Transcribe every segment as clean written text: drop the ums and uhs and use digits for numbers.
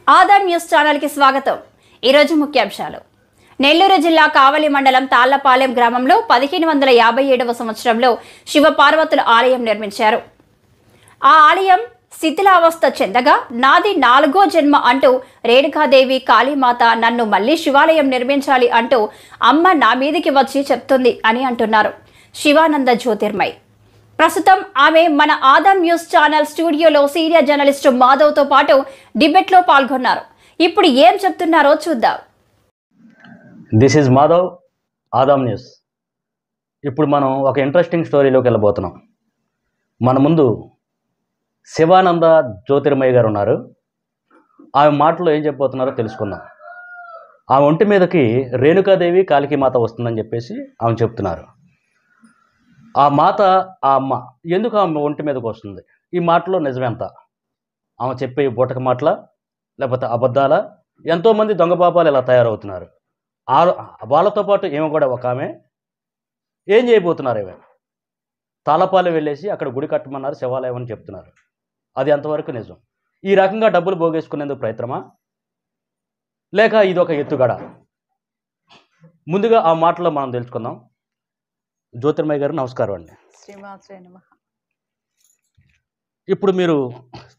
Adam news channel కి స్వాగతం। ఈ రోజు ముఖ్యాంశాలు। నెల్లూరు జిల్లా కావలి మండలం తాళ్లపాలెం గ్రామంలో 1557వ సంవత్సరంలో శివ పార్వతుల ఆలయం నిర్మించారు। ఆ ఆలయం శిథిలావస్థ చెందగా నాది 4వ జన్మ అంటూ రేణుకాదేవి కాళీమాత నన్ను మళ్ళీ శివాలయం నిర్మించాలి అంటూ అమ్మ నా మీదికి వచ్చి చెప్తుంది అని అంటున్నారు శివానంద జ్యోతిర్మయ్। ప్రస్తుతం ఆమె మన ఆదాం న్యూస్ ఛానల్ స్టూడియోలో సీనియర్ జర్నలిస్టు మాధవ్తో పాటు డిబేట్లో పాల్గొన్నారు। ఇప్పుడు ఏం చెప్తున్నారో చూద్దాం। This is Madhav, Adam news. ఇప్పుడు మనం ఒక ఇంట్రెస్టింగ్ స్టోరీలోకి వెళ్ళబోతున్నాం। మన ముందు శివానంద జ్యోతిర్మయ్య గారు ఉన్నారు। ఆమె మాటలో ఏం చెప్పబోతున్నారో తెలుసుకుందాం। ఆమె ఒంటి మీదకి రేణుకాదేవి కాళికీమాత వస్తుందని చెప్పేసి ఆమె చెప్తున్నారు। ఆ మాత, ఆ అమ్మ ఎందుకు ఆమె ఒంటి మీదకి వస్తుంది? ఈ మాటలో నిజమెంత? ఆమె చెప్పే బూటక మాటల లేకపోతే అబద్ధాల? ఎంతోమంది దొంగ పాపాలు ఇలా తయారవుతున్నారు। వాళ్ళతో పాటు ఏమో కూడా ఒక ఆమె ఏం చేయబోతున్నారు? ఏమే తాళపాలెం వెళ్ళేసి అక్కడ గుడి కట్టమన్నారు, శివాలయం అని చెప్తున్నారు। అది ఎంతవరకు నిజం? ఈ రకంగా డబ్బులు పోగేసుకునేందుకు ప్రయత్నమా, లేక ఇది ఒక ఎత్తుగడ? ముందుగా ఆ మాటలో మనం తెలుసుకుందాం। జ్యోతిర్మయ్య గారు నమస్కారం అండి। ఇప్పుడు మీరు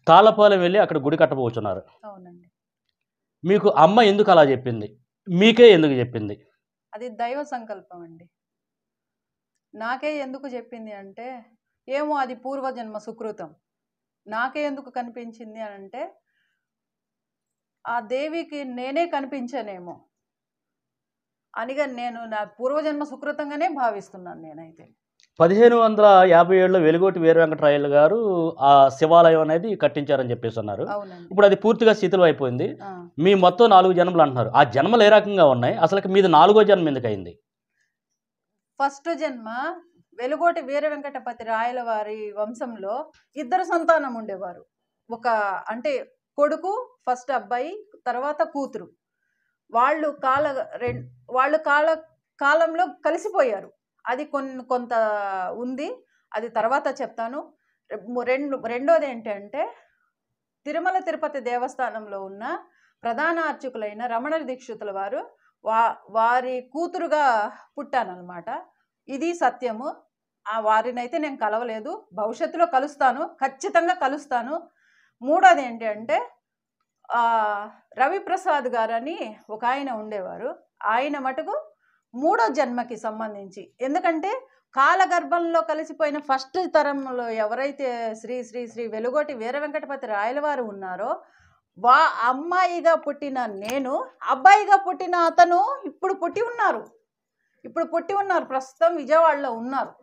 తాళపాలెం వెళ్ళి అక్కడ గుడి కట్టబోతున్నారు। అవునండి। మీకు అమ్మ ఎందుకు అలా చెప్పింది? మీకే ఎందుకు చెప్పింది? అది దైవ సంకల్పం అండి। నాకే ఎందుకు చెప్పింది అంటే, ఏమో అది పూర్వజన్మ సుకృతం। నాకే ఎందుకు కనిపించింది అని అంటే, ఆ దేవికి నేనే కనిపించానేమో అనిగా నేను నా పూర్వజన్మ సుకృతంగానే భావిస్తున్నాను నేనైతే। 1557లో వెలుగోటి వీర వెంకటరాయలు గారు ఆ శివాలయం అనేది కట్టించారని చెప్పేసి అన్నారు। ఇప్పుడు అది పూర్తిగా శిథిలం అయిపోయింది। మీ మొత్తం 4 జన్మలు అంటున్నారు। ఆ జన్మలు ఏ రకంగా ఉన్నాయి? అసలు మీది 4వ జన్మ ఎందుకు అయింది? ఫస్ట్ జన్మ వెలుగోటి వీర వెంకటపతి రాయల వారి వంశంలో 2 సంతానం ఉండేవారు। ఒక అంటే కొడుకు, ఫస్ట్ అబ్బాయి, తర్వాత కూతురు। వాళ్ళు కాలంలో కలిసిపోయారు। అది కొంత ఉంది, అది తర్వాత చెప్తాను। రెండోది ఏంటంటే, తిరుమల తిరుపతి దేవస్థానంలో ఉన్న ప్రధాన అర్చకులైన రమణ దీక్షితుల వారు వారి కూతురుగా పుట్టానన్నమాట। ఇది సత్యము। ఆ వారినైతే నేను కలవలేదు, భవిష్యత్తులో కలుస్తాను, ఖచ్చితంగా కలుస్తాను। మూడోది ఏంటి అంటే, రవిప్రసాద్ గారని ఒక ఆయన ఉండేవారు। ఆయన మటుకు 3వ జన్మకి సంబంధించి, ఎందుకంటే కాలగర్భంలో కలిసిపోయిన ఫస్ట్ తరంలో ఎవరైతే శ్రీ శ్రీ శ్రీ వెలుగోటి వీర వెంకటపతి రాయలవారు ఉన్నారో, అమ్మాయిగా పుట్టిన నేను, అబ్బాయిగా పుట్టిన అతను ఇప్పుడు పుట్టి ఉన్నారు, ప్రస్తుతం విజయవాడలో ఉన్నారు।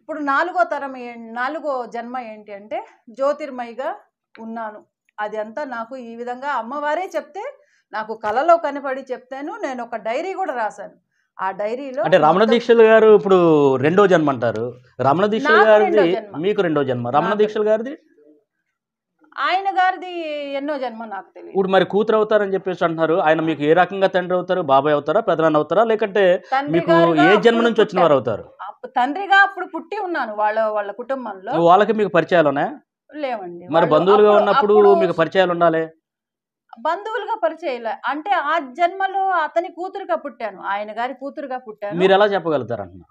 ఇప్పుడు 4వ జన్మ ఏంటి అంటే, జ్యోతిర్మయిగా ఉన్నాను। అది అంతా నాకు ఈ విధంగా అమ్మవారే చెప్తే, నాకు కలలో కనపడి చెప్తాను। నేను ఒక డైరీ కూడా రాశాను। ఆ డైరీలో అంటే రమణ దీక్షలు గారు ఇప్పుడు 2వ జన్మ అంటారు। రమణ దీక్షలు గారిది మీకు 2వ జన్మ, రమణ దీక్షలు గారిది ఆయన గారిది ఎన్నో జన్మ నాకు తెలియదు। ఇప్పుడు మరి కూతురు అవుతారని చెప్పేసి అంటున్నారు। ఆయన మీకు ఏ రకంగా తండ్రి అవుతారు? బాబాయ్ అవుతారా, పెదనాన్న అవుతారా, లేకంటే మీకు ఏ జన్మ నుంచి వచ్చిన వారు అవుతారు? తండ్రిగా అప్పుడు పుట్టి ఉన్నాను వాళ్ళ కుటుంబంలో। వాళ్ళకి మీకు పరిచయాలు ఉన్నాయా? లేవండి। మరి బంధువులుగా ఉన్నప్పుడు మీకు పరిచయాలు ఉండాలి। బంధువులుగా పరిచయం అంటే, ఆ జన్మలో అతని కూతురుగా పుట్టాను, ఆయన గారి కూతురుగా పుట్టాను। మీరు ఎలా చెప్పగలుగుతారు అంటున్నా?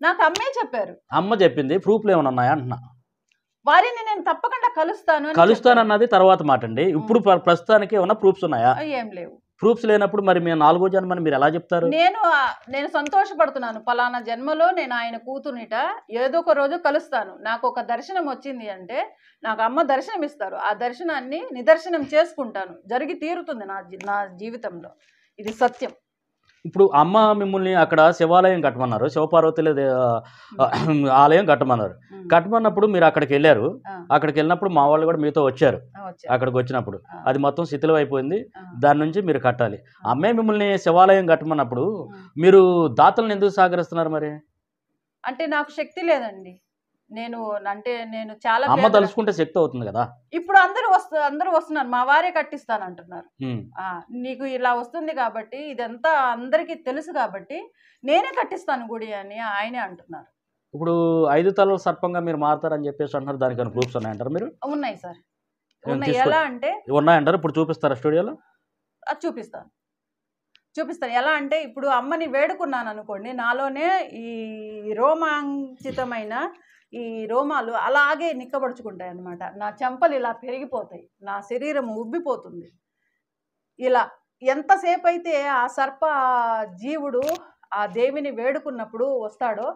నాకు అమ్మే చెప్పారు। అమ్మ చెప్పింది, ప్రూఫ్లు ఏమైనా ఉన్నాయా అంటున్నా? వారిని నేను తప్పకుండా కలుస్తానన్నది తర్వాత మాట అండి। ఇప్పుడు ప్రస్తుతానికి ఏమైనా ప్రూఫ్స్ ఉన్నాయా? ఏం లేవు। ప్రూఫ్స్ లేనప్పుడు మరి మీ 4వ జన్మని మీరు ఎలా చెప్తారు? నేను సంతోషపడుతున్నాను, పలానా జన్మలో నేను ఆయన కూతురునిట ఏదో ఒక రోజు కలుస్తాను। నాకు ఒక దర్శనం వచ్చింది అంటే, నాకు అమ్మ దర్శనం ఇస్తారు, ఆ దర్శనాన్ని నిదర్శనం చేసుకుంటాను, జరిగి తీరుతుంది నా జీవితంలో, ఇది సత్యం। ఇప్పుడు అమ్మ మిమ్మల్ని అక్కడ శివాలయం కట్టమన్నారు, శివపార్వతుల ఆలయం కట్టమన్నప్పుడు మీరు అక్కడికి వెళ్ళారు। అక్కడికి వెళ్ళినప్పుడు మా వాళ్ళు కూడా మీతో వచ్చారు। అక్కడికి వచ్చినప్పుడు అది మొత్తం శిథిలం అయిపోయింది, దాని నుంచి మీరు కట్టాలి। అమ్మే మిమ్మల్ని శివాలయం కట్టమన్నప్పుడు మీరు దాతలను ఎందుకు సహకరిస్తున్నారు? మరి అంటే నాకు శక్తి లేదండి। నేను చాలా అమ్మ తలుచుకుంటే శక్తి అవుతుంది కదా। ఇప్పుడు అందరూ వస్తున్నారు, మా వారే కట్టిస్తానంటున్నారు। నీకు ఇలా వస్తుంది కాబట్టి, ఇదంతా అందరికీ తెలుసు కాబట్టి నేనే కట్టిస్తాను గుడి అని ఆయనే అంటున్నారు। ఇప్పుడు 5 తలల సర్పంగా మీరు మారతారని చెప్పేసి అంటున్నారు, దానికన్నా ప్రూఫ్స్ ఉన్నాయంటారు మీరు? ఉన్నాయి సార్। ఉన్నాయి. ఎలా అంటే ఉన్నాయంటారు. ఇప్పుడు చూపిస్తారా స్టూడియోలో? అది చూపిస్తాను. ఎలా అంటే ఇప్పుడు అమ్మని వేడుకున్నాను అనుకోండి, నాలోనే ఈ రోమాంచితమైన ఈ రోమాలు అలాగే నిక్కబడుచుకుంటాయి అన్నమాట. నా చెంపలు ఇలా పెరిగిపోతాయి, నా శరీరం ఉబ్బిపోతుంది. ఇలా ఎంతసేపు అయితే ఆ సర్ప జీవుడు ఆ దేవిని వేడుకున్నప్పుడు వస్తాడో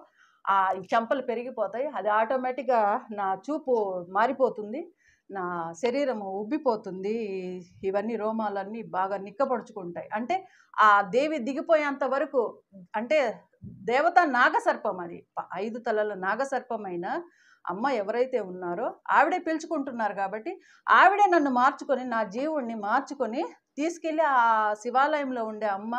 ఆ చెంపలు పెరిగిపోతాయి. అది ఆటోమేటిక్గా నా చూపు మారిపోతుంది, నా శరీరము ఉబ్బిపోతుంది. ఇవన్నీ రోమాలన్నీ బాగా నిక్కపడుచుకుంటాయి. అంటే ఆ దేవి దిగిపోయేంత వరకు, అంటే దేవత నాగసర్పం, అది 5 తలల నాగసర్పమైన అమ్మ ఎవరైతే ఉన్నారో ఆవిడే పిలుచుకుంటున్నారు కాబట్టి ఆవిడే నన్ను మార్చుకొని, నా జీవుణ్ణి మార్చుకొని తీసుకెళ్ళి ఆ శివాలయంలో ఉండే అమ్మ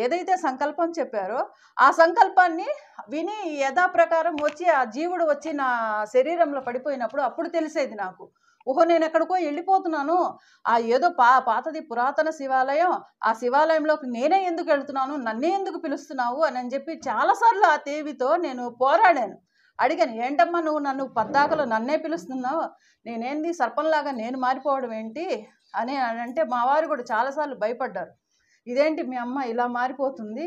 ఏదైతే సంకల్పం చెప్పారో ఆ సంకల్పాన్ని విని యథాప్రకారం వచ్చి ఆ జీవుడు వచ్చి నా శరీరంలో పడిపోయినప్పుడు అప్పుడు తెలిసేది నాకు, ఓహో నేను ఎక్కడికో వెళ్ళిపోతున్నాను, ఆ ఏదో పాతది పురాతన శివాలయం, ఆ శివాలయంలోకి నేనే ఎందుకు వెళ్తున్నాను, నన్నే ఎందుకు పిలుస్తున్నావు అని చెప్పి చాలాసార్లు ఆ దేవితో నేను పోరాడాను. అడిగాను, ఏంటమ్మా నువ్వు నన్ను పద్దాకలో నన్నే పిలుస్తున్నావు, నేనేంది సర్పంలాగా నేను మారిపోవడం ఏంటి అని అంటే మా వారు కూడా చాలాసార్లు భయపడ్డారు. ఇదేంటి మీ అమ్మ ఇలా మారిపోతుంది,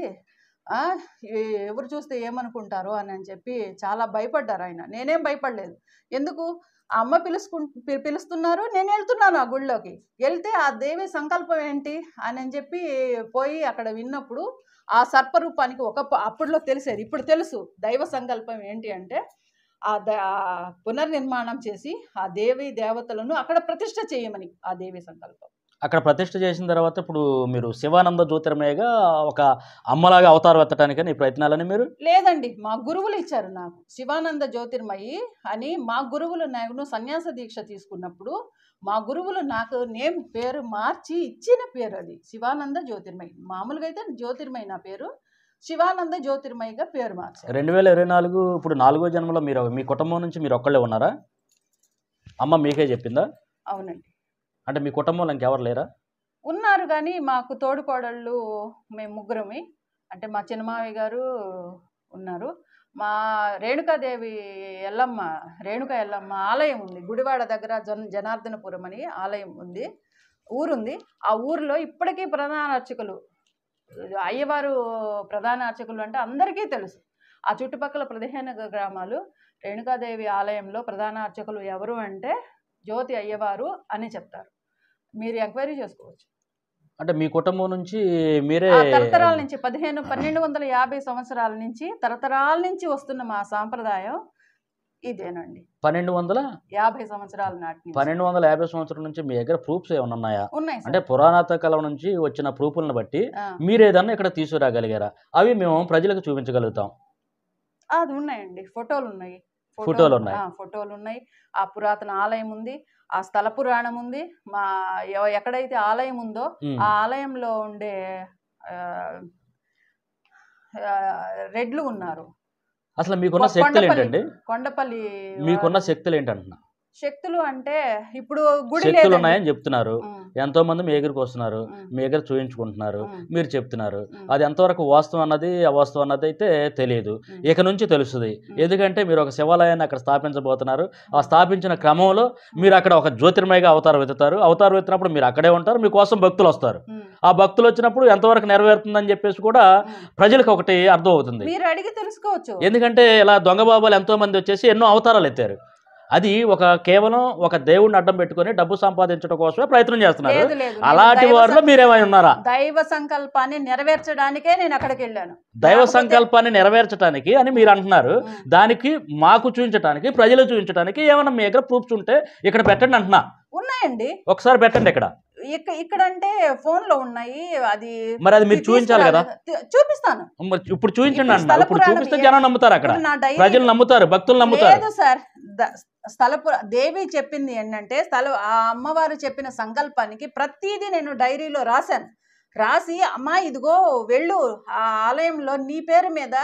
ఎవరు చూస్తే ఏమనుకుంటారు అని చెప్పి చాలా భయపడ్డారు ఆయన. నేనేం భయపడలేదు. ఎందుకు, ఆ అమ్మ పిలుస్తున్నారు, నేను వెళ్తున్నాను ఆ గుళ్ళోకి. వెళ్తే ఆ దేవి సంకల్పం ఏంటి అని చెప్పి పోయి అక్కడ విన్నప్పుడు ఆ సర్పరూపానికి అప్పుడులో తెలిసేది, ఇప్పుడు తెలుసు దైవ సంకల్పం ఏంటి అంటే ఆ పునర్నిర్మాణం చేసి ఆ దేవి దేవతలను అక్కడ ప్రతిష్ఠ చేయమని ఆ దేవి సంకల్పం. అక్కడ ప్రతిష్ఠ చేసిన తర్వాత ఇప్పుడు మీరు శివానంద జ్యోతిర్మయగా ఒక అమ్మలాగా అవతారం ఎత్తడానికని ప్రయత్నాలని మీరు? లేదండి, మా గురువులు ఇచ్చారు నాకు శివానంద జ్యోతిర్మయి అని. మా గురువులు నేను సన్యాస దీక్ష తీసుకున్నప్పుడు మా గురువులు నాకు పేరు మార్చి ఇచ్చిన పేరు అది శివానంద జ్యోతిర్మయి. మామూలుగా అయితే జ్యోతిర్మయి నా పేరు, శివానంద జ్యోతిర్మయిగా పేరు మార్చారు. 2024 ఇప్పుడు 4వ జన్మలో మీరు మీ కుటుంబం నుంచి మీరు ఒక్కళ్ళే ఉన్నారా? అమ్మ మీకే చెప్పిందా? అవునండి. అంటే మీ కుటుంబంలో ఇంకెవరు లేరా? ఉన్నారు, కానీ మాకు తోడుకోడళ్ళు మేము ముగ్గురమే. అంటే మా చిన్నమావి గారు ఉన్నారు, మా రేణుకాదేవి రేణుకా ఎల్లమ్మ ఆలయం ఉంది గుడివాడ దగ్గర, జనార్దనపురం అని ఆలయం ఉంది, ఊరుంది. ఆ ఊరిలో ఇప్పటికీ ప్రధాన అర్చకులు అయ్యవారు ప్రధాన అర్చకులు అంటే అందరికీ తెలుసు. ఆ చుట్టుపక్కల 15 గ్రామాలు రేణుకాదేవి ఆలయంలో ప్రధాన అర్చకులు ఎవరు అంటే జ్యోతి అయ్యవారు అని చెప్తారు. మీరు ఎంక్వైరీ చేసుకోవచ్చు. అంటే మీ కుటుంబం నుంచి మీరే తరతరాల నుంచి 1250 సంవత్సరాల నుంచి తరతరాల నుంచి వస్తున్న మా సాంప్రదాయం ఇదేనండి. 1250 సంవత్సరాల నాటి 1250 సంవత్సరాల నుంచి మీ దగ్గర ప్రూఫ్స్ ఏమైనా ఉన్నాయా? ఉన్నాయి. అంటే పురాణాత కాలం నుంచి వచ్చిన ప్రూఫ్లను బట్టి మీరు ఏదన్నా ఇక్కడ తీసుకురాగలిగారా? అవి మేము ప్రజలకు చూపించగలుగుతాం. అది ఉన్నాయండి, ఫోటోలు ఉన్నాయి. ఆ పురాతన ఆలయం ఉంది, ఆ స్థల పురాణం ఉంది. మా ఎక్కడైతే ఆలయం ఉందో ఆ ఆలయంలో ఉండే రెడ్లు ఉన్నారు. అసలు మీకున్న శక్తులు ఏంటండి? కొండపల్లి మీకున్న శక్తులు ఏంటంటున్నా? శక్తులు అంటే ఇప్పుడు శక్తులు ఉన్నాయని చెప్తున్నారు, ఎంతో మంది మీ దగ్గరికి వస్తున్నారు, మీ దగ్గర చూయించుకుంటున్నారు, మీరు చెప్తున్నారు. అది ఎంతవరకు వాస్తవం అన్నది అవాస్తవం అన్నది అయితే తెలియదు, ఇక నుంచి తెలుస్తుంది. ఎందుకంటే మీరు ఒక శివాలయాన్ని అక్కడ స్థాపించబోతున్నారు. ఆ స్థాపించిన క్రమంలో మీరు అక్కడ ఒక జ్యోతిర్మయగా అవతారం ఎత్తుతారు. అవతారం ఎత్తినప్పుడు మీరు అక్కడే ఉంటారు, మీకోసం భక్తులు వస్తారు. ఆ భక్తులు వచ్చినప్పుడు ఎంతవరకు నెరవేరుతుందని చెప్పేసి కూడా ప్రజలకు ఒకటి అర్థం అవుతుంది. మీరు అడిగి తెలుసుకోవచ్చు. ఎందుకంటే ఇలా దొంగ బాబాలు ఎంతో మంది వచ్చేసి ఎన్నో అవతారాలు ఎత్తారు. అది కేవలం ఒక దేవుడిని అడ్డం పెట్టుకుని డబ్బు సంపాదించడం కోసమే ప్రయత్నం చేస్తున్నారు. అలాంటి వారిలో మీరేమై ఉన్నారా? దైవ సంకల్పాన్ని నెరవేర్చడానికే నేను అక్కడికి వెళ్ళాను. దైవ సంకల్పాన్ని నెరవేర్చడానికి అని మీరు అంటున్నారు. దానికి మాకు చూపించడానికి, ప్రజలు చూపించడానికి ఏమైనా మీ దగ్గర ప్రూఫ్స్ ఉంటే ఇక్కడ పెట్టండి అంటున్నా. ఉన్నాయండి, ఒకసారి పెట్టండి. ఇక్కడ అంటే ఫోన్ లో ఉన్నాయి. అది మరి అది మీరు చూపించాలి కదా. చూపిస్తాను, ఇప్పుడు చూపించండి అన్న. ఇప్పుడు చూపిస్తే జనం నమ్ముతారు, అక్కడ ప్రజలు నమ్ముతారు, భక్తులు నమ్ముతారు. లేదు సార్, దేవి చెప్పింది ఏంటంటే ఆ అమ్మవారు చెప్పిన సంకల్పానికి ప్రతిదీ నేను డైరీలో రాసి అమ్మా ఇదిగో వెళ్ళు ఆ ఆలయంలో నీ పేరు మీద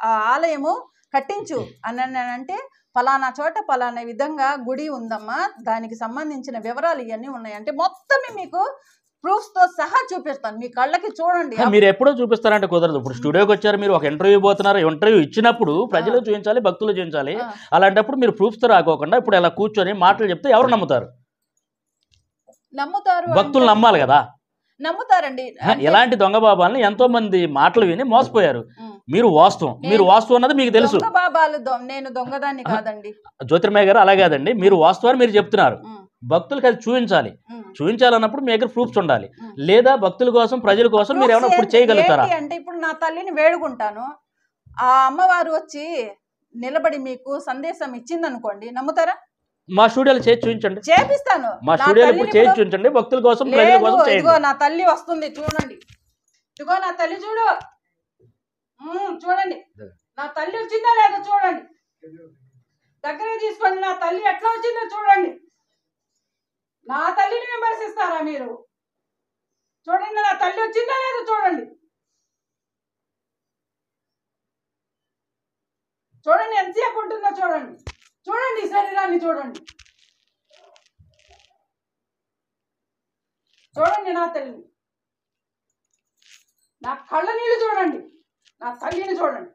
ఆ ఆలయము కట్టించు అని అంటే ఫలానా చోట ఫలానా విధంగా గుడి ఉందమ్మా, దానికి సంబంధించిన వివరాలు ఇవన్నీ ఉన్నాయి అంటే మొత్తం మీకు ప్రూఫ్స్ తో సహా చూపిస్తాను, మీ కళ్ళకి చూడండి. మీరు ఎప్పుడో చూపిస్తారంటే కుదరదు. ఇప్పుడు స్టూడియోకి వచ్చారు, మీరు ఒక ఇంటర్వ్యూ పోతున్నారు. ఇంటర్వ్యూ ఇచ్చినప్పుడు ప్రజలు చూపించాలి, భక్తులు చూపించాలి. అలాంటప్పుడు మీరు ప్రూఫ్స్ తో రాకోకుండా ఇప్పుడు ఇలా కూర్చొని మాటలు చెప్తే ఎవరు నమ్ముతారు? నమ్ముతారు భక్తులు అంటే- నమ్మాలి కదా. నమ్ముతారండి. ఇలాంటి దొంగ బాబాల్ని ఎంతో మంది మాటలు విని మోసపోయారు. ఉం. మీరు వాస్తవం అన్నది మీకు తెలుసు. దొంగ బాబాలు నేను దొంగదాన్ని కాదండి. జ్యోతిర్మయ్య గారు అలాగే కాదండి, మీరు వాస్తవాన్ని మీరు చెప్తున్నారు. ఉం. భక్తులకి అది చూపించాలి. ఉం. చూపించాలన్నప్పుడు మీ దగ్గర ప్రూఫ్స్ ఉండాలి. ఉం. లేదా భక్తుల కోసం ప్రజల కోసం మీరు ఏమైనా ఇప్పుడు చేయగలుగుతారా? ఏంటి అంటే ఇప్పుడు నా తల్లిని వేడుకుంటాను, ఆ అమ్మవారు వచ్చి నిలబడి మీకు సందేశం ఇచ్చింది అనుకోండి, నమ్ముతారా? మా స్టూడియోలో చేసి చూపించండి. చేపిస్తాను. మా నా స్టూడియోలో తల్లిని ఇప్పుడు చేసి ఇప్పుడు- చూపించండి. భక్తుల కోసం ప్రజల లేదు, కోసం ఇదిగో చేయండి. నా తల్లి వస్తుంది చూడండి. ఇదిగో నా తల్లి చూడు. చూడండి నా తల్లి వచ్చిందా లేదో చూడండి. దగ్గరికి తీసుకోండి. నా తల్లి ఎట్లా వచ్చిందో చూడండి. నా తల్లిని విమర్శిస్తారా మీరు? చూడండి నా తల్లి వచ్చిందా లేదో చూడండి. చూడండి ఎంతసేపు ఉంటుందో చూడండి. చూడండి ఈ శరీరాన్ని చూడండి. చూడండి నా తల్లిని, నా కళ్ళ నీళ్ళు చూడండి, నా తల్లిని చూడండి.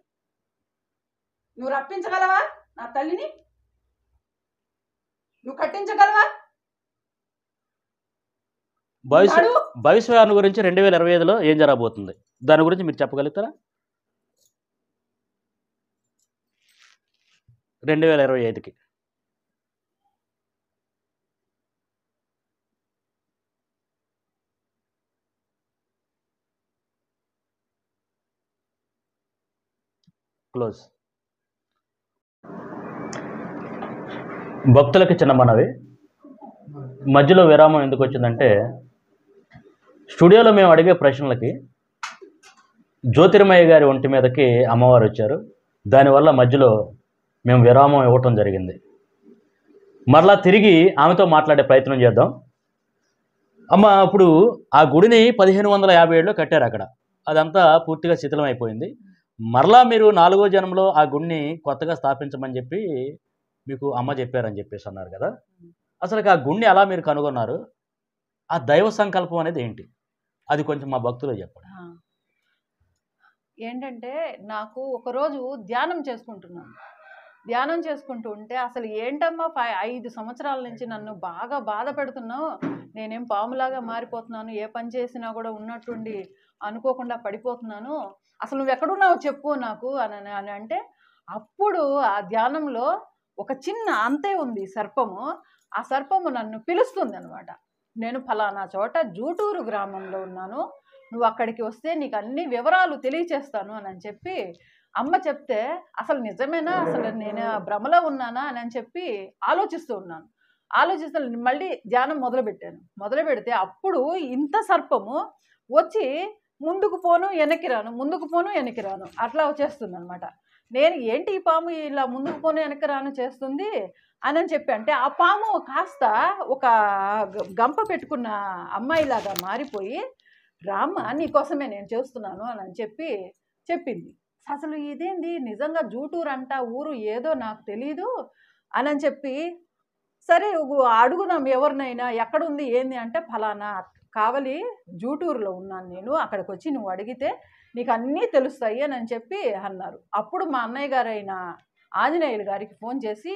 నువ్వు రప్పించగలవా నా తల్లిని? నువ్వు కట్టించగలవా? భవిష్యత్తు గురించి 2025లో ఏం జరగబోతుంది, దాని గురించి మీరు చెప్పగలుగుతారా? 2025కి క్లోజ్. భక్తులకి చిన్న మనవి, మధ్యలో విరామం ఎందుకు వచ్చిందంటే స్టూడియోలో మేము అడిగే ప్రశ్నలకి జ్యోతిర్మయ్య గారి ఒంటి మీదకి అమ్మవారు వచ్చారు. దానివల్ల మధ్యలో మేము విరామం ఇవ్వటం జరిగింది. మరలా తిరిగి ఆమెతో మాట్లాడే ప్రయత్నం చేద్దాం. అమ్మ, ఇప్పుడు ఆ గుడిని 1557లో కట్టారు. అక్కడ అదంతా పూర్తిగా శిథిలం అయిపోయింది. మరలా మీరు 4వ జన్మలో ఆ గుడిని కొత్తగా స్థాపించమని చెప్పి మీకు అమ్మ చెప్పారని చెప్పేసి అన్నారు కదా. అసలు ఆ గుడిని ఎలా మీరు కనుగొన్నారు? ఆ దైవ సంకల్పం అనేది ఏంటి? అది కొంచెం మా భక్తులు చెప్పండి. ఏంటంటే నాకు ఒకరోజు ధ్యానం చేసుకుంటున్నాను. ధ్యానం చేసుకుంటూ ఉంటే అసలు ఏంటమ్మా 5 సంవత్సరాల నుంచి నన్ను బాగా బాధ పెడుతున్నావు, నేనేం పాములాగా మారిపోతున్నాను, ఏ పని చేసినా కూడా ఉన్నట్టుండి అనుకోకుండా పడిపోతున్నాను, అసలు నువ్వు ఎక్కడున్నావు చెప్పు నాకు అని అంటే అప్పుడు ఆ ధ్యానంలో ఒక చిన్న అంతే ఉంది సర్పము. ఆ సర్పము నన్ను పిలుస్తుంది అనమాట. నేను ఫలానా చోట జూటూరు గ్రామంలో ఉన్నాను, నువ్వు అక్కడికి వస్తే నీకు అన్ని వివరాలు తెలియచేస్తాను అని చెప్పి అమ్మ చెప్తే అసలు నిజమేనా, అసలు నేను భ్రమలో ఉన్నానా అని చెప్పి ఆలోచిస్తూ ఉన్నాను. ఆలోచిస్తే మళ్ళీ ధ్యానం మొదలు పెడితే అప్పుడు ఇంత సర్పము వచ్చి ముందుకు పోను వెనక్కి రాను, ముందుకు పోను వెనక్కి రాను అట్లా వచ్చేస్తుంది అనమాట. నేను ఏంటి ఈ పాము ఇలా ముందుకు పోను వెనక్కి రాను చేస్తుంది అని చెప్పి అంటే ఆ పాము కాస్త ఒక గంప పెట్టుకున్న అమ్మాయిలాగా మారిపోయి, రామ్మ నీకోసమే నేను చేస్తున్నాను అని చెప్పి చెప్పింది. అసలు ఇదేంది నిజంగా జూటూరు అంట ఊరు ఏదో నాకు తెలీదు అని చెప్పి సరే అడుగుదాం ఎవరినైనా, ఎక్కడుంది ఏంది అంటే ఫలానా కావలి జూటూరులో ఉన్నాను నేను, అక్కడికి వచ్చి నువ్వు అడిగితే నీకు అన్నీ తెలుస్తాయి అని చెప్పి అన్నారు. అప్పుడు మా అన్నయ్య గారైన ఆంజనేయులు గారికి ఫోన్ చేసి,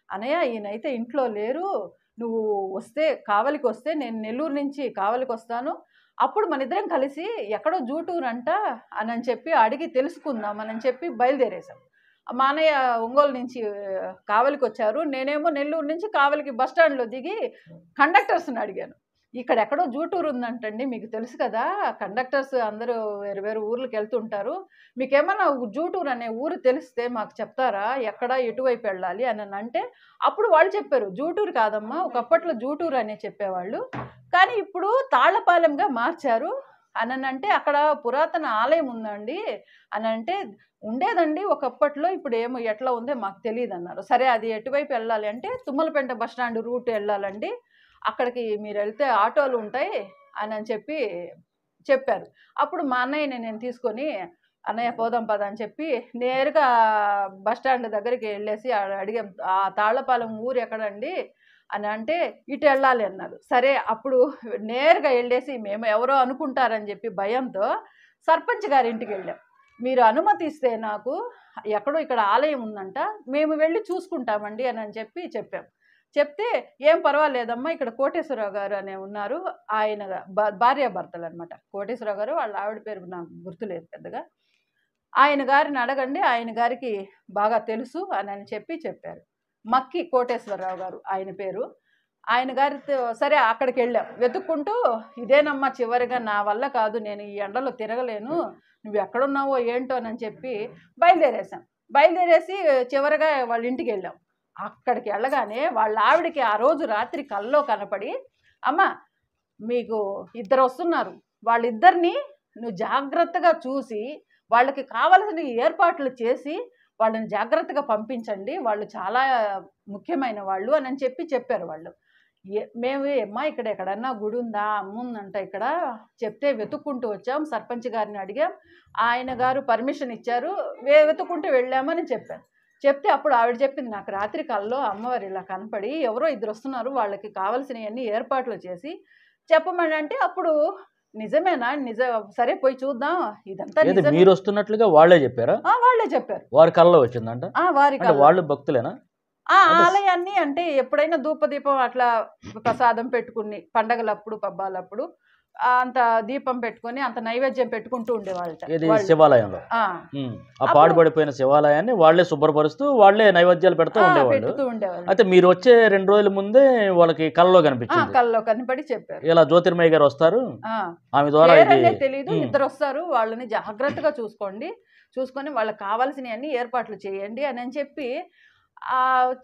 అన్నయ్య ఈయనైతే ఇంట్లో లేరు, నువ్వు వస్తే కావలికి వస్తే నేను నెల్లూరు నుంచి కావలికి వస్తాను, అప్పుడు మన ఇద్దరం కలిసి ఎక్కడో జూటూరు అంట అని చెప్పి అడిగి తెలుసుకుందాం అని చెప్పి బయలుదేరేశాం. మా అన్నయ్య ఒంగోలు నుంచి కావలికి వచ్చారు, నేనేమో నెల్లూరు నుంచి కావలికి బస్టాండ్లో దిగి కండక్టర్స్ని అడిగాను. ఇక్కడ ఎక్కడో జూటూరు ఉందంటండి, మీకు తెలుసు కదా, కండక్టర్స్ అందరూ వేరు వేరు ఊర్లకు వెళ్తుంటారు, మీకేమన్నా జూటూరు అనే ఊరు తెలిస్తే మాకు చెప్తారా, ఎక్కడ ఎటువైపు వెళ్ళాలి అని అంటే అప్పుడు వాళ్ళు చెప్పారు, జూటూరు కాదమ్మా, ఒకప్పట్లో జూటూరు అనే చెప్పేవాళ్ళు, కానీ ఇప్పుడు తాళ్లపాలెంగా మార్చారు అని అంటే అక్కడ పురాతన ఆలయం ఉందండి అని అంటే ఉండేదండి ఒకప్పట్లో, ఇప్పుడు ఏమో ఎట్లా ఉందో మాకు తెలియదు అన్నారు. సరే అది ఎటువైపు వెళ్ళాలి అంటే తుమ్మలపెంట బస్టాండ్ రూట్ వెళ్ళాలండి, అక్కడికి మీరు వెళ్తే ఆటోలు ఉంటాయి అని చెప్పి చెప్పారు. అప్పుడు మా అన్నయ్యని నేను తీసుకొని అన్నయ్య పోదాం పద అని చెప్పి నేరుగా బస్టాండ్ దగ్గరికి వెళ్ళేసి అడిగాం, ఆ తాళ్లపాలెం ఊరు ఎక్కడండి అని అంటే ఇటు వెళ్ళాలి అన్నారు. సరే అప్పుడు నేరుగా వెళ్ళేసి మేము ఎవరో అనుకుంటారని చెప్పి భయంతో సర్పంచ్ గారి ఇంటికి వెళ్ళాం. మీరు అనుమతి ఇస్తే నాకు ఎక్కడో ఇక్కడ ఆలయం ఉందంట, మేము వెళ్ళి చూసుకుంటామండి అని చెప్పి చెప్పాం. చెప్తే ఏం పర్వాలేదమ్మా, ఇక్కడ కోటేశ్వరరావు గారు అనే ఉన్నారు, ఆయన భార్యాభర్తలు అనమాట. కోటేశ్వరరావు గారు, వాళ్ళ ఆవిడ పేరు నాకు గుర్తులేదు పెద్దగా. ఆయన గారిని అడగండి, ఆయన గారికి బాగా తెలుసు అని చెప్పారు. మక్కి కోటేశ్వరరావు గారు ఆయన పేరు. ఆయన గారితో సరే అక్కడికి వెళ్ళాం వెతుక్కుంటూ. ఇదేనమ్మా చివరిగా, నా వల్ల కాదు, నేను ఈ ఎండలో తిరగలేను, నువ్వు ఎక్కడున్నావో ఏంటో అని చెప్పి బయలుదేరేసి చివరిగా వాళ్ళ ఇంటికి వెళ్ళాం. అక్కడికి వెళ్ళగానే వాళ్ళ ఆవిడకి ఆ రోజు రాత్రి కల్లో కనపడి, అమ్మ మీకు 2 వస్తున్నారు, వాళ్ళిద్దరిని నువ్వు జాగ్రత్తగా చూసి వాళ్ళకి కావలసిన ఏర్పాట్లు చేసి వాళ్ళని జాగ్రత్తగా పంపించండి, వాళ్ళు చాలా ముఖ్యమైన వాళ్ళు అని చెప్పారు వాళ్ళు. మేము అమ్మా ఇక్కడ ఎక్కడన్నా గుడి ఉందా, అమ్ముందంట ఇక్కడ చెప్తే వెతుక్కుంటూ వచ్చాం, సర్పంచ్ గారిని అడిగాం, ఆయన గారు పర్మిషన్ ఇచ్చారు, వెతుక్కుంటూ వెళ్ళామని చెప్తే అప్పుడు ఆవిడ చెప్పింది, నాకు రాత్రి కల్లో అమ్మవారు ఇలా కనపడి ఎవరో 2 వస్తున్నారు, వాళ్ళకి కావాల్సినవన్నీ ఏర్పాట్లు చేసి చెప్పమని అంటే, అప్పుడు నిజమేనా, సరే పోయి చూద్దాం, ఇదంతా మీరు వస్తున్నట్లుగా వాళ్ళే చెప్పారా? వాళ్ళే చెప్పారు. వారి కల్లో వచ్చిందంట. వారి వాళ్ళు భక్తులేనా? ఆలయాన్ని అంటే ఎప్పుడైనా ధూపదీపం అట్లా ప్రసాదం పెట్టుకుని పండగలప్పుడు పబ్బాలప్పుడు అంత దీపం పెట్టుకుని అంత నైవేద్యం పెట్టుకుంటూ ఉండేవాళ్ళ శివాలయంలో. ఆ పాడుపడిపోయిన శివాలయాన్ని వాళ్ళే శుభ్రపరుస్తూ వాళ్ళే నైవేద్యాలు పెడుతూ ఉండేవాళ్ళు. అయితే మీరు వచ్చే 2 రోజుల ముందే వాళ్ళకి కల్లో కనిపించింది. కల్లో కనిపడి చెప్పారు, ఇలా జ్యోతిర్మయ్య గారు వస్తారు, ఆమె ద్వారా తెలీదు, 2 వస్తారు, వాళ్ళని జాగ్రత్తగా చూసుకొని వాళ్ళకి కావాల్సినవన్నీ ఏర్పాట్లు చేయండి అని చెప్పి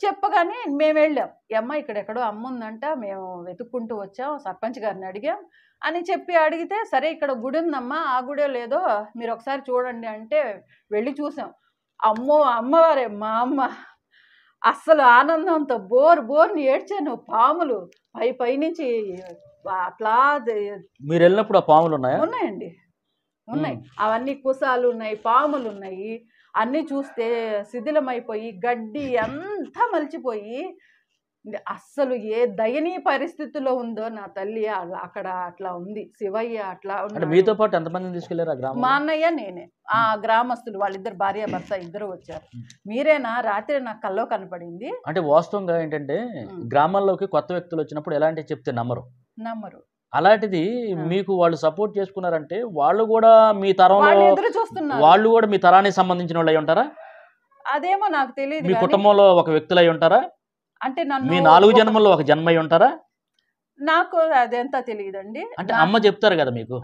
చెప్పగానే మేము వెళ్ళాం. అమ్మ ఇక్కడెక్కడో అమ్ముందంట, మేము వెతుక్కుంటూ వచ్చాం, సర్పంచ్ గారిని అడిగాం అని అడిగితే, సరే ఇక్కడ గుడి ఉందమ్మా, ఆ గుడే లేదో మీరు ఒకసారి చూడండి అంటే వెళ్ళి చూసాం. అమ్మవారే మా అమ్మ. అస్సలు ఆనందంతో బోర్ని ఏడ్చాను. పాములు పైనుంచి అట్లా. మీరు వెళ్ళినప్పుడు ఆ పాములు ఉన్నాయండి, ఉన్నాయి, అవన్నీ కుసాలు ఉన్నాయి, పాములు ఉన్నాయి. అన్నీ చూస్తే శిథిలమైపోయి గడ్డి అంతా మలిచిపోయి అస్సలు ఏ దయనీయ పరిస్థితిలో ఉందో నా తల్లి అక్కడ అట్లా ఉంది. శివయ్య అట్లా. మీతో పాటు ఎంతమందిని తీసుకెళ్లారు? మా అన్నయ్య, నేనే, ఆ గ్రామస్తులు వాళ్ళిద్దరు భార్యాభర్త ఇద్దరు వచ్చారు. మీరేనా రాత్రి నాకు కల్లో కనపడింది అంటే వాస్తవంగా ఏంటంటే గ్రామాల్లోకి కొత్త వ్యక్తులు వచ్చినప్పుడు ఎలాంటి చెప్తే నమ్మరు. అలాంటిది మీకు వాళ్ళు సపోర్ట్ చేసుకున్నారంటే వాళ్ళు కూడా మీ తరంలో ఎదురు చూస్తున్నారు. వాళ్ళు కూడా మీ తరానికి సంబంధించిన వాళ్ళు అయి ఉంటారా? అదేమో నాకు తెలియదు. మీ కుటుంబంలో ఒక వ్యక్తులు అయి ఉంటారా? అంటే మీ 4 జన్మల్లో ఒక జన్మ అయి ఉంటారా? నాకు అదంతా తెలియదండి. అంటే అమ్మ చెప్తారు కదా మీకు.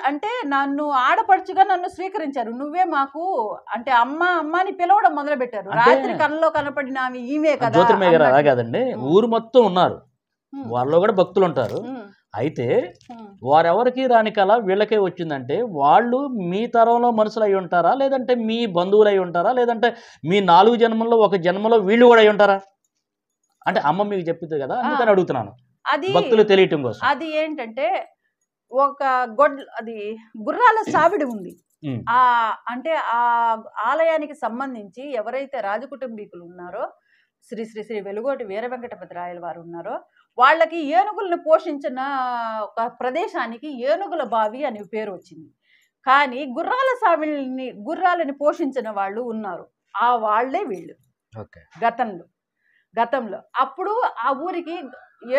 అంటే నన్ను ఆడపడుచుగా నన్ను స్వీకరించారు. నువ్వే మాకు అంటే అమ్మ అని పిలవడం మొదలు పెట్టారు. రాత్రి కళ్ళలో కనపడిన ఈమె కదా జ్యోతిర్మయ్య గారు. అలా కాదండి, ఊరు మొత్తం ఉన్నారు, వాళ్ళలో కూడా భక్తులు ఉంటారు. అయితే వారెవరికి రాని కళ వీళ్ళకే వచ్చిందంటే వాళ్ళు మీ తరంలో మనుషులు అయి ఉంటారా, లేదంటే మీ బంధువులు అయి ఉంటారా, లేదంటే మీ 4 జన్మల్లో ఒక జన్మలో వీళ్ళు కూడా అయి ఉంటారా? అంటే అమ్మ మీకు చెప్పింది కదా, అందుకని అడుగుతున్నాను, అది భక్తులు తెలియటం కోసం. అది ఏంటంటే ఒక అది గుర్రాల సావిడి ఉంది. అంటే ఆ ఆలయానికి సంబంధించి ఎవరైతే రాజకుటుంబీకులు ఉన్నారో, శ్రీ శ్రీ శ్రీ వెలుగోటి వీర వెంకటపతి రాయల వారు ఉన్నారో, వాళ్ళకి ఏనుగులను పోషించిన ఒక ప్రదేశానికి ఏనుగుల బావి అని పేరు వచ్చింది. కానీ గుర్రాలని పోషించిన వాళ్ళు ఉన్నారు, ఆ వాళ్లే వీళ్ళు. గతంలో అప్పుడు ఆ ఊరికి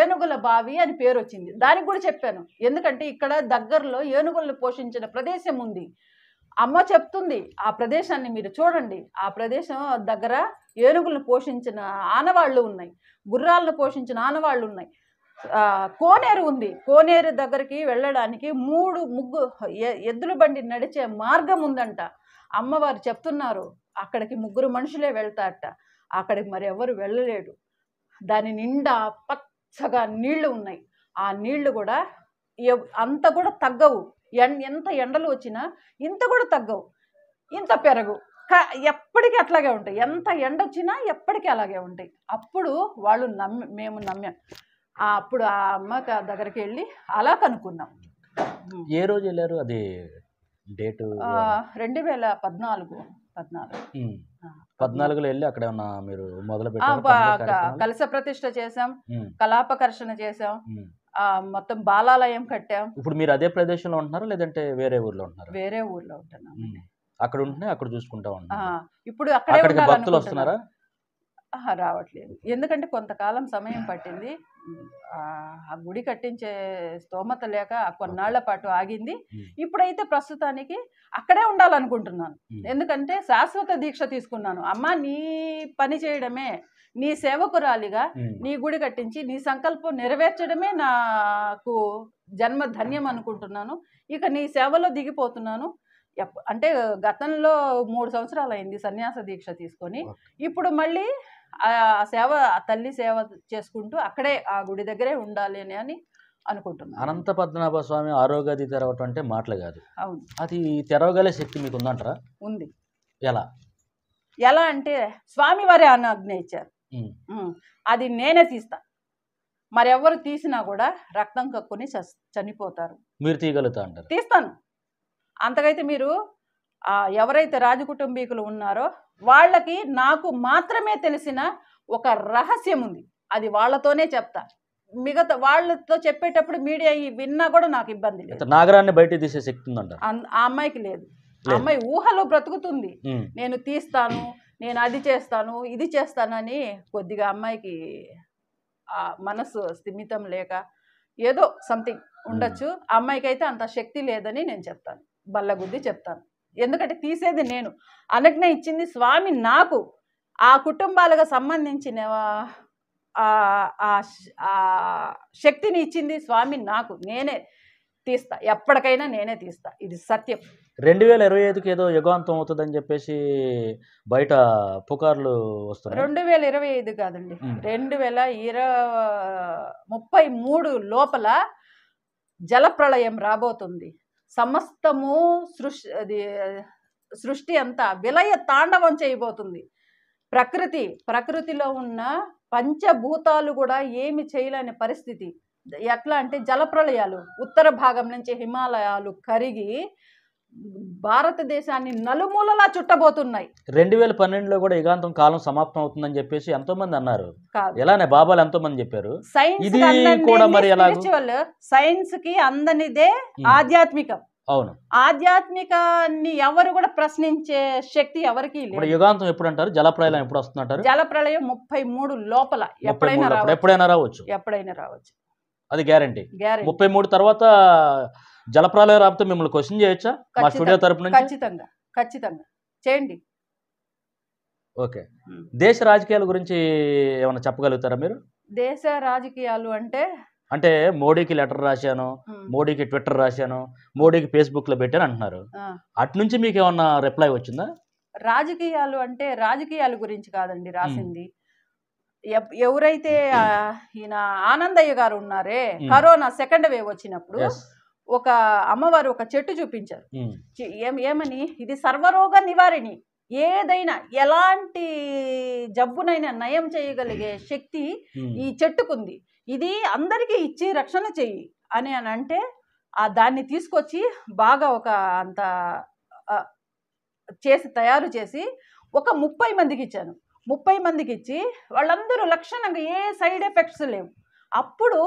ఏనుగుల బావి అని పేరు వచ్చింది. దానికి కూడా చెప్పాను, ఎందుకంటే ఇక్కడ దగ్గరలో ఏనుగులను పోషించిన ప్రదేశం ఉంది. అమ్మ చెప్తుంది, ఆ ప్రదేశాన్ని మీరు చూడండి, ఆ ప్రదేశం దగ్గర ఏనుగులను పోషించిన ఆనవాళ్ళు ఉన్నాయి, గుర్రాలను పోషించిన ఆనవాళ్ళు ఉన్నాయి. కోనేరు ఉంది, కోనేరు దగ్గరికి వెళ్ళడానికి 3 ఎద్దుల బండి నడిచే మార్గం ఉందంట. అమ్మవారు చెప్తున్నారు, అక్కడికి 3 మనుషులే వెళ్తారట, అక్కడికి మరి ఎవరు వెళ్ళలేడు. దాని నిండా పచ్చగా నీళ్లు ఉన్నాయి. ఆ నీళ్లు కూడా అంత కూడా తగ్గవు, ఎంత ఎండలు వచ్చినా ఇంత కూడా తగ్గవు, ఇంత పెరగు, ఎప్పటికీ అట్లాగే ఉంటాయి. ఎంత ఎండ వచ్చినా ఎప్పటికీ అలాగే ఉంటాయి. అప్పుడు వాళ్ళు మేము నమ్మాం. అప్పుడు ఆ అమ్మ దగ్గరికి వెళ్ళి అలా కనుక్కున్నాం. ఏ రోజు వెళ్ళారు? అది డేటు 2014 వెళ్ళి అక్కడ మీరు మొదలు పెట్టారు. కలశ ప్రతిష్ఠ చేసాం, కలాపకర్షణ చేసాం, మొత్తం బాలాలయం కట్టాం. ఇప్పుడు మీరు అదే ప్రదేశంలో ఉంటున్నారా, లేదంటే వేరే ఊర్లో ఉంటున్నారా? వేరే ఊర్లో ఉంటున్నాం. అక్కడ ఉంటున్నా అక్కడ చూసుకుంటా ఉంటాం. ఇప్పుడు అక్కడికి భక్తులు వస్తున్నారా? రావట్లేదు. ఎందుకంటే కొంతకాలం సమయం పట్టింది. ఆ గుడి కట్టించే స్తోమత లేక కొన్నాళ్ల పాటు ఆగింది. ఇప్పుడైతే ప్రస్తుతానికి అక్కడే ఉండాలనుకుంటున్నాను. ఎందుకంటే శాశ్వత దీక్ష తీసుకున్నాను. అమ్మ నీ పని చేయడమే, నీ సేవకురాలిగా నీ గుడి కట్టించి నీ సంకల్పం నెరవేర్చడమే నాకు జన్మ ధన్యం అనుకుంటున్నాను. ఇక నీ సేవలో దిగిపోతున్నాను. అంటే గతంలో 3 సంవత్సరాలు అయింది సన్యాస దీక్ష తీసుకొని. ఇప్పుడు మళ్ళీ ఆ సేవ, ఆ తల్లి సేవ చేసుకుంటూ అక్కడే ఆ గుడి దగ్గరే ఉండాలి అని అనుకుంటున్నాను. అనంత పద్మనాభ స్వామి ఆరోగ్యది తెరవటం అంటే మాటలు కాదు. అవును, అది తెరవగలే శక్తి మీకు ఉందంటారా? ఉంది. ఎలా అంటే స్వామివారి ఆజ్ఞ ఇచ్చారు. అది నేనే తీస్తా. మరెవరు తీసినా కూడా రక్తం కక్కుని చనిపోతారు. మీరు తీయగలుగుతా అంటారు? తీస్తాను. అంతకైతే మీరు ఎవరైతే రాజకుటుంబీకులు ఉన్నారో వాళ్ళకి నాకు మాత్రమే తెలిసిన ఒక రహస్యం ఉంది. అది వాళ్ళతోనే చెప్తా. మిగతా వాళ్ళతో చెప్పేటప్పుడు మీడియా విన్నా కూడా నాకు ఇబ్బంది లేదు. నాగరాన్ని బయట తీసే శక్తి ఉందంట ఆ అమ్మాయికి లేదు. ఆ అమ్మాయి ఊహలో బ్రతుకుతుంది. నేను తీస్తాను, నేను అది చేస్తాను, ఇది చేస్తానని కొద్దిగా అమ్మాయికి ఆ మనసు స్థిమితం లేక ఏదో సంథింగ్ ఉండొచ్చు. ఆ అమ్మాయికి అయితే అంత శక్తి లేదని నేను చెప్తాను, బల్లగుద్ది చెప్తాను. ఎందుకంటే తీసేది నేను, అనుజ్ఞ ఇచ్చింది స్వామి నాకు. ఆ కుటుంబాలకు సంబంధించిన శక్తిని ఇచ్చింది స్వామి నాకు. నేనే తీస్తా, ఎప్పటికైనా నేనే తీస్తా. ఇది సత్యం. 2025కి ఏదో యుగాంతం అవుతుందని చెప్పేసి బయట పుకార్లు వస్తున్నాయి. 2025 కాదండి, 2033 లోపల జలప్రళయం రాబోతుంది. సమస్తము సృష్టి అంతా విలయ తాండవం చేయబోతుంది. ప్రకృతిలో ఉన్న పంచభూతాలు కూడా ఏమి చేయలేని పరిస్థితి. ఎట్లా అంటే జలప్రళయాలు, ఉత్తర భాగం నుంచి హిమాలయాలు కరిగి భారతదేశాన్ని నలుమూలలా చుట్టబోతున్నాయి. 2012లో కూడా యుగాంతం కాలం సమాప్తం అవుతుందని చెప్పేసి ఎంతో మంది అన్నారు. ఎలానే బాబాలు ఎంతో మంది చెప్పారు. సైన్స్ కి అందనిదే ఆధ్యాత్మికం. అవును, ఆధ్యాత్మికాన్ని ఎవరు కూడా ప్రశ్నించే శక్తి ఎవరికి లేదు. యుగాంతం ఎప్పుడు అంటారు? జలప్రళయం ఎప్పుడు వస్తుంటారు? జలప్రళయం 33 లోపల ఎప్పుడైనా రావచ్చు. అది గ్యారంటీ. 33 తర్వాత జలప్రళయం రాబోతే మిమ్మల్ని క్వశ్చన్ చేయొచ్చా మా స్టూడియో తరపు నుంచి? ఖచ్చితంగా చేయండి. ఓకే, దేశ రాజకీయాల గురించి ఏమైనా చెప్పగలుగుతారా మీరు? దేశ రాజకీయాలు అంటే మోడీకి లెటర్ రాశాను, మోడీకి ట్విట్టర్ రాశాను, మోడీకి ఫేస్బుక్ లో పెట్టాను అంటున్నారు. అటు నుంచి మీకు ఏమన్నా రిప్లై వచ్చిందా? రాజకీయాల గురించి కాదండి రాసింది. ఎవరైతే ఈయన ఆనందయ్య గారు ఉన్నారే, కరోనా సెకండ్ వేవ్ వచ్చినప్పుడు ఒక అమ్మవారు ఒక చెట్టు చూపించారు. ఏమని, ఇది సర్వరోగ నివారిణి, ఏదైనా ఎలాంటి జబ్బునైనా నయం చేయగలిగే శక్తి ఈ చెట్టుకుంది, ఇది అందరికీ ఇచ్చి రక్షణ చెయ్యి అని అంటే దాన్ని తీసుకొచ్చి బాగా ఒక అంత తయారు చేసి ఒక 30 మందికి ఇచ్చాను. 30 మందికి ఇచ్చి వాళ్ళందరూ లక్షణంగా ఏ సైడ్ ఎఫెక్ట్స్ లేవు. అప్పుడు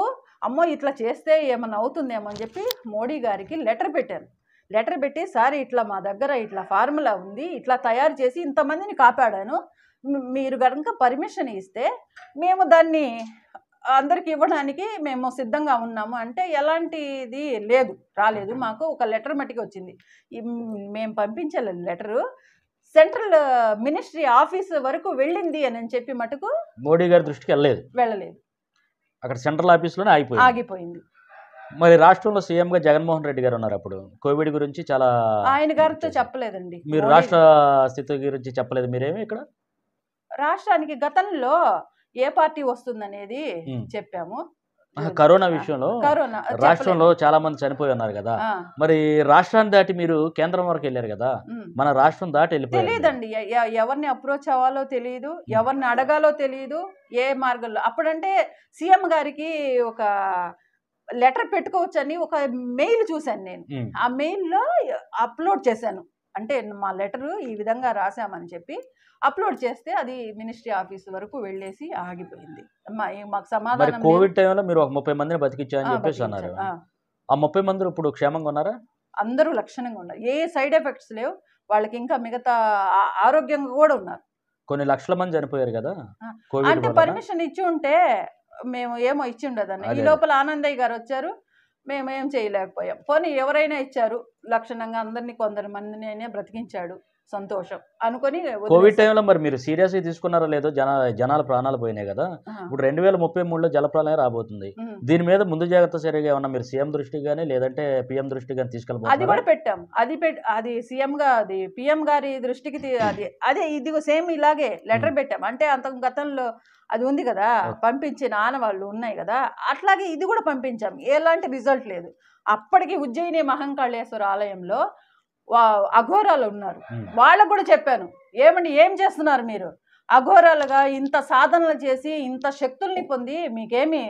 అమ్మో ఇట్లా చేస్తే ఏమన్నా అవుతుందేమో అని చెప్పి మోడీ గారికి లెటర్ పెట్టాను. లెటర్ పెట్టి, సార్ ఇట్లా మా దగ్గర ఇట్లా ఫార్ములా ఉంది, ఇట్లా తయారు చేసి ఇంతమందిని కాపాడాను, మీరు కనుక పర్మిషన్ ఇస్తే మేము దాన్ని అందరికి ఇవ్వడానికి మేము సిద్ధంగా ఉన్నాము అంటే, ఎలాంటిది రాలేదు మాకు. ఒక లెటర్ మట్టికి వచ్చింది. మేము పంపించే లెటరు సెంట్రల్ మినిస్ట్రీ ఆఫీస్ వరకు వెళ్ళింది అని చెప్పి మటుకు మోడీ గారి దృష్టికి వెళ్ళలేదు. అక్కడ సెంట్రల్ ఆఫీస్లోనే ఆగిపోయింది. మరి రాష్ట్రంలో సీఎంగా జగన్మోహన్ రెడ్డి గారు ఉన్నారు. అప్పుడు కోవిడ్ గురించి చాలా ఆయన గారితో చెప్పలేదండి. మీరు రాష్ట్ర స్థితి గురించి చెప్పలేదు మీరేమి? ఇక్కడ రాష్ట్రానికి గతంలో ఏ పార్టీ వస్తుందనేది చెప్పాము. కరోనా విషయంలో రాష్ట్రంలో చాలా మంది చనిపోయి ఉన్నారు కదా, మరి రాష్ట్రాన్ని దాటి మీరు కేంద్రం వరకు వెళ్ళారు కదా, మన రాష్ట్రం దాటి వెళ్ళిపోయారు. తెలియదండి, ఎవరిని అప్రోచ్ అవ్వాలో తెలియదు, ఎవరిని అడగాలో తెలియదు, ఏ మార్గంలో. అప్పుడంటే సీఎం గారికి ఒక లెటర్ పెట్టుకోవచ్చని ఒక మెయిల్ చూశాను నేను. ఆ మెయిల్లో అప్లోడ్ చేశాను. అంటే మా లెటరు ఈ విధంగా రాశామని చెప్పి అప్లోడ్ చేస్తే అది మినిస్ట్రీ ఆఫీస్ వరకు వెళ్ళేసి ఆగిపోయింది. మాకు సమాధానం. కోవిడ్ టైంలో మీరు ఒక 30 మందిని బతికించారని చెప్పేసి అన్నారు. ఆ 30 మంది ఇప్పుడు క్షేమంగా ఉన్నారా? అందరూ లక్షణంగా ఉన్నారు, ఏ సైడ్ ఎఫెక్ట్స్ లేవు వాళ్ళకి. ఇంకా మిగతా ఆరోగ్యంగా కూడా ఉన్నారు. కొన్ని లక్షల మంది చనిపోయారు కదా ఆ, కోవిడ్ అంటే వలన. పర్మిషన్ ఇచ్చి ఉంటే మేము ఏమో ఇచ్చి ఉండదన్న. ఈ అదే. లోపల ఆనందయ్య గారు వచ్చారు, మేము ఏం చేయలేకపోయాం. పోనీ ఎవరైనా ఇచ్చారు లక్షణంగా అందరినీ, కొందరు మందిని అయినా బ్రతికించాడు, సంతోషం అనుకొని కోవిడ్ వదిలేసాం. టైంలో మరి మీరు సీరియస్గా తీసుకున్నారో లేదో, జనాల ప్రాణాలు పోయినాయి కదా. ఆ, ఇప్పుడు 2033లో జలప్రలయం రాబోతుంది. ఉమ్. దీని మీద ముందు జాగ్రత్త చర్యగా ఏమన్నా మీరు సీఎం దృష్టికి కానీ లేదంటే పిఎం దృష్టికి కానీ అది తీసుకెళ్ళబోతున్నారా? కూడా పెట్టాం. అది సీఎం గా, అది పిఎం గారి దృష్టికి అది అదే ఇది సేమ్ ఇలాగే లెటర్ పెట్టాం. అంటే అంత గతంలో అది ఉంది కదా, పంపించిన ఆనవాళ్ళు ఉన్నాయి కదా, అట్లాగే ఇది కూడా పంపించాం. ఎలాంటి రిజల్ట్ లేదు. అప్పటికి ఉజ్జయిని మహంకాళేశ్వర ఆలయంలో అఘోరాలు ఉన్నారు. వాళ్ళకు కూడా చెప్పాను, ఏమండి ఏం చేస్తున్నారు మీరు? అఘోరాలుగా ఇంత సాధనలు చేసి ఇంత శక్తుల్ని పొంది మీకేమి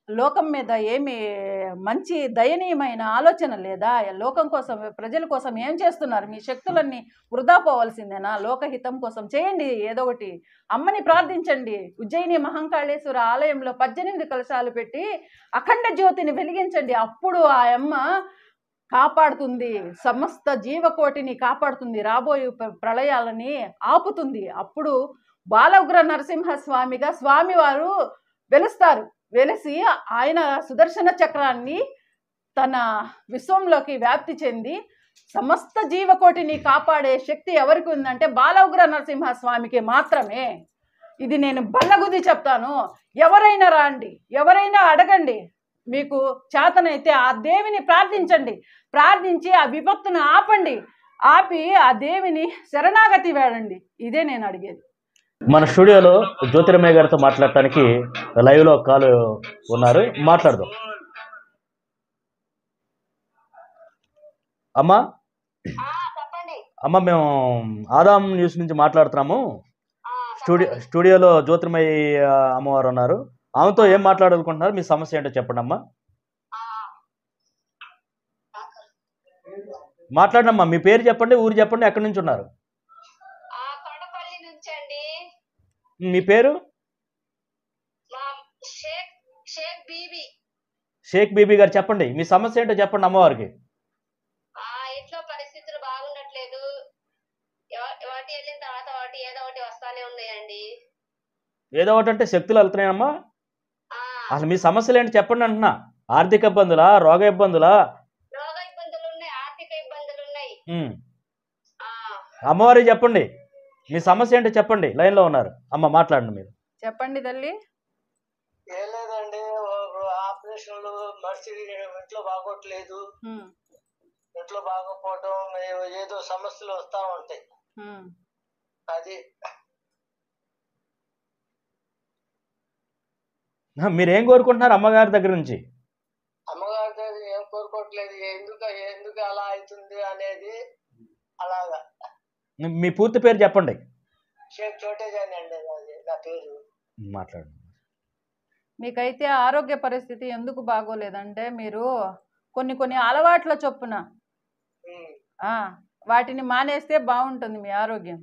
లోకం మీద ఏమి మంచి దయనీయమైన ఆలోచన లేదా? లోకం కోసం, ప్రజల కోసం ఏం చేస్తున్నారు? మీ శక్తులన్నీ వృధా పోవాల్సిందేనా? లోకహితం కోసం చేయండి ఏదో ఒకటి. అమ్మని ప్రార్థించండి. ఉజ్జయిని మహంకాళేశ్వర ఆలయంలో 18 కలశాలు పెట్టి అఖండ జ్యోతిని వెలిగించండి. అప్పుడు ఆ అమ్మ కాపాడుతుంది, సమస్త జీవకోటిని కాపాడుతుంది, రాబోయే ప్రళయాలని ఆపుతుంది. అప్పుడు బాలఉగ్ర నరసింహస్వామిగా స్వామివారు వెలుస్తారు. వెలిసి ఆయన సుదర్శన చక్రాన్ని తన విశ్వంలోకి వ్యాప్తి చెంది సమస్త జీవకోటిని కాపాడే శక్తి ఎవరికి ఉందంటే బాలఉగ్ర నరసింహస్వామికి మాత్రమే. ఇది నేను బల్లగుద్ది చెప్తాను. ఎవరైనా రాండి, ఎవరైనా అడగండి, మీకు చేతనైతే ఆ దేవిని ప్రార్థించండి. ప్రార్థించి ఆ విపత్తును ఆపండి. ఆపి ఆ దేవిని శరణాగతి వేడండి. ఇదే నేను అడిగేది. మన స్టూడియోలో జ్యోతిర్మయ్య గారితో మాట్లాడటానికి లైవ్లో కాల్ ఉన్నారు, మాట్లాడదాం. అమ్మా అమ్మ, మేము ఆదాం న్యూస్ నుంచి మాట్లాడుతున్నాము. స్టూడియోలో జ్యోతిర్మయ్య అమ్మవారు ఉన్నారు. ఆమెతో ఏం మాట్లాడాలనుకుంటున్నారు? మీ సమస్య ఏంటో చెప్పండి అమ్మా. మాట్లాడమ్మా, మీ పేరు చెప్పండి, ఊరు చెప్పండి, ఎక్కడి నుంచి ఉన్నారు? మీ పేరు? షేక్ బీబీ గారు చెప్పండి, మీ సమస్య ఏంటో చెప్పండి అమ్మవారికి. ఇంట్లో పరిస్థితులు బాగుండట్లేదు. వాటి వెళ్ళిన తర్వాత వాటి ఏదో ఒకటి వస్తానే ఉన్నాయండి. ఏదో ఒకటి అంటే శక్తులు వెళ్తున్నాయమ్మా. అసలు మీ సమస్యలు ఏంటి చెప్పండి అంటున్నా. ఆర్థిక ఇబ్బందులా, రోగ ఇబ్బందులా? రోగ ఇబ్బందులు ఉన్నాయి, ఆర్థిక ఇబ్బందులు ఉన్నాయి. అమ్మవారికి చెప్పండి, మీ సమస్య ఏంటో చెప్పండి. లైన్లో ఉన్నారు అమ్మ, మాట్లాడండి మీరు. చెప్పండి తల్లి. ఏం లేదండి, ఆపరేషన్లు మనిషి ఇంట్లో బాగోట్లేదు. ఇంట్లో బాగోపోవడం, ఏదో సమస్యలు వస్తా ఉంటాయి. అది మీరేం కోరుకుంటున్నారు అమ్మగారి దగ్గర నుంచి? అమ్మగారి దగ్గర ఏం కోరుకోవట్లేదు. ఎందుకు అలా అవుతుంది అనేది. అలాగా మీ పూర్తి పేరు చెప్పండి. షేక్ చోటేజాని అండి నా పేరు. మాట్లాడండి. మీకైతే ఆరోగ్య పరిస్థితి ఎందుకు బాగోలేదంటే మీరు కొన్ని అలవాట్ల చొప్పున వాటిని మానేస్తే బాగుంటుంది మీ ఆరోగ్యం.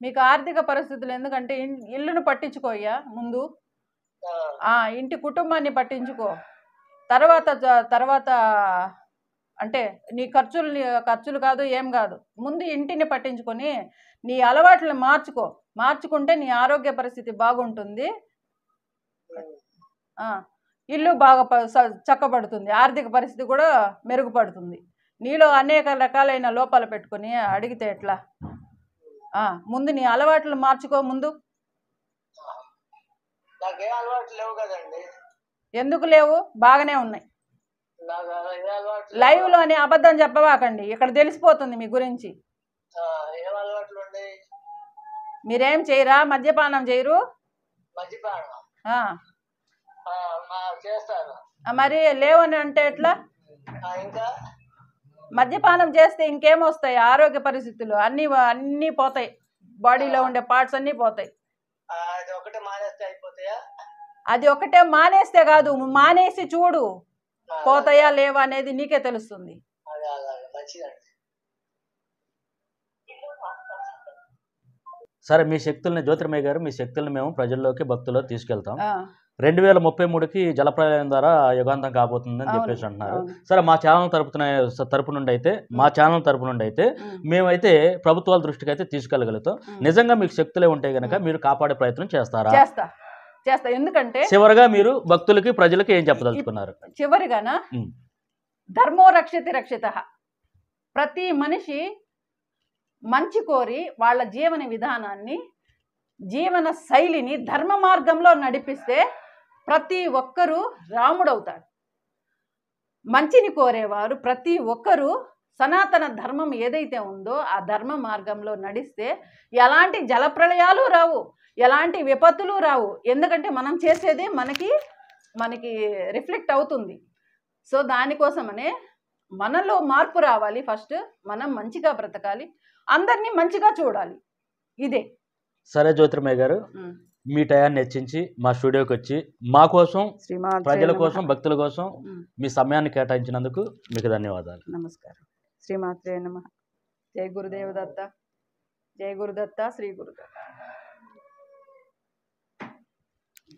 మీకు ఆర్థిక పరిస్థితులు ఎందుకంటే ఇల్లును పట్టించుకోయ్యా ముందు. ఇంటి కుటుంబాన్ని పట్టించుకో. తర్వాత అంటే నీ ఖర్చులు కాదు, ఏం కాదు. ముందు ఇంటిని పట్టించుకొని నీ అలవాట్లను మార్చుకుంటే నీ ఆరోగ్య పరిస్థితి బాగుంటుంది. ఇల్లు బాగా చక్కబడుతుంది, ఆర్థిక పరిస్థితి కూడా మెరుగుపడుతుంది. నీలో అనేక రకాలైన లోపాలు పెట్టుకొని అడిగితే ఎట్లా? ముందు నీ అలవాట్లు మార్చుకో ముందు. నాకే అలవాట్లు లేవు కదండి. ఎందుకు లేవు? బాగానే ఉన్నాయి. లైవ్ లోని అబద్ధం చెప్పవాకండి, ఇక్కడ తెలిసిపోతుంది మీ గురించి. ఏం అలవాట్లు ఉన్నాయి? మీరేం చేయరా? మద్యపానం చేయరు? మద్యపానం చేస్తాను. మరి లేవని అంటే ఎట్లా? ఇంకా మద్యపానం చేస్తే ఇంకేమొస్తాయి? ఆరోగ్య పరిస్థితులు అన్నీ పోతాయి, బాడీలో ఉండే పార్ట్స్ అన్నీ పోతాయి. అది ఒకటే మానేస్తే అయిపోతాయా? అది ఒకటే మానేస్తే కాదు, మానేసి చూడు, పోతాయా లేవా అనేది నీకే తెలుస్తుంది. సరే, మీ శక్తుల్ని జ్యోతిర్మయ్య గారు, మీ శక్తుల్ని మేము ప్రజల్లోకి, భక్తుల్లో తీసుకెళ్తాం. 2033కి జలప్రలయం ద్వారా యుగాంతం కాబోతుందని అవును, చెప్పేసి అంటున్నారు. అవును. సరే మా ఛానల్ తరపు నుండి అయితే మేమైతే ప్రభుత్వాల దృష్టికి అయితే తీసుకెళ్ళగలుగుతాం. నిజంగా మీకు శక్తులే ఉంటే గనక మీరు కాపాడే ప్రయత్నం చేస్తారా? చేస్తా. ఎందుకంటే చివరిగా మీరు భక్తులకి ప్రజలకి ఏం చెప్పదలుచుకున్నారు? చివరిగానా ఉమ్. ధర్మో రక్షతి రక్షిత. ప్రతి మనిషి మంచి కోరి వాళ్ళ జీవన విధానాన్ని, జీవన శైలిని ధర్మ మార్గంలో నడిపిస్తే ప్రతి ఒక్కరూ రాముడవుతాడు. మంచిని కోరేవారు ప్రతి ఒక్కరూ సనాతన ధర్మం ఏదైతే ఉందో ఆ ధర్మ మార్గంలో నడిస్తే ఎలాంటి జలప్రళయాలు రావు, ఎలాంటి విపత్తులు రావు. ఎందుకంటే మనం చేసేదే మనకి రిఫ్లెక్ట్ అవుతుంది. సో దానికోసమనే మనలో మార్పు రావాలి. ఫస్ట్ మనం మంచిగా బ్రతకాలి, అందరినీ మంచిగా చూడాలి. ఇదే. సరే జ్యోతిర్మయ్య గారు, మీ టయాన్ని హెచ్చించి మా స్టూడియోకి వచ్చి మా కోసం, ప్రజల కోసం, భక్తుల కోసం మీ సమయాన్ని కేటాయించినందుకు మీకు ధన్యవాదాలు. నమస్కారం. శ్రీమాత్రే నమః. జై గురుదేవదత్త, జై గురుదత్త, శ్రీ గురుదత్త.